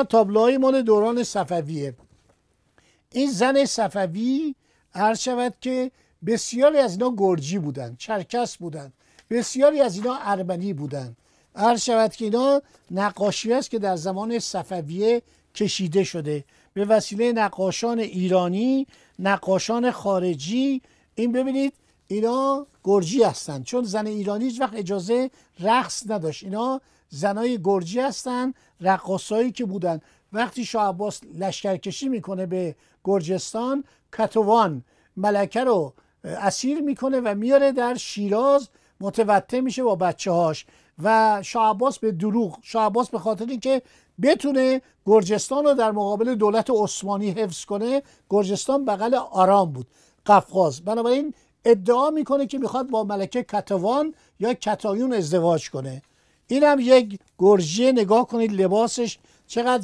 تابلوهای مال دوران صفویه. این زن صفوی عرض شود که بسیاری از اینا گرجی بودن، چرکس بودن، بسیاری از اینا ارمنی بودن. عرض شود که اینا نقاشی است که در زمان صفویه کشیده شده به وسیله نقاشان ایرانی، نقاشان خارجی. این ببینید اینا گرجی هستند، چون زن ایرانی هیچ وقت اجازه رقص نداشت. اینا زنای گرجی هستند، رقاصایی که بودن. وقتی شاه عباس لشکرکشی میکنه به گرجستان، کتوان ملکه رو اسیر میکنه و میاره در شیراز، متوطن میشه با بچه هاش. و شاه عباس به دروغ، شاه عباس به خاطر اینکه بتونه گرجستان رو در مقابل دولت عثمانی حفظ کنه، گرجستان بغل آرام بود، قفقاز، بنابراین ادعا میکنه که میخواد با ملکه کتوان یا کتایون ازدواج کنه. این هم یک گرجی، نگاه کنید لباسش چقدر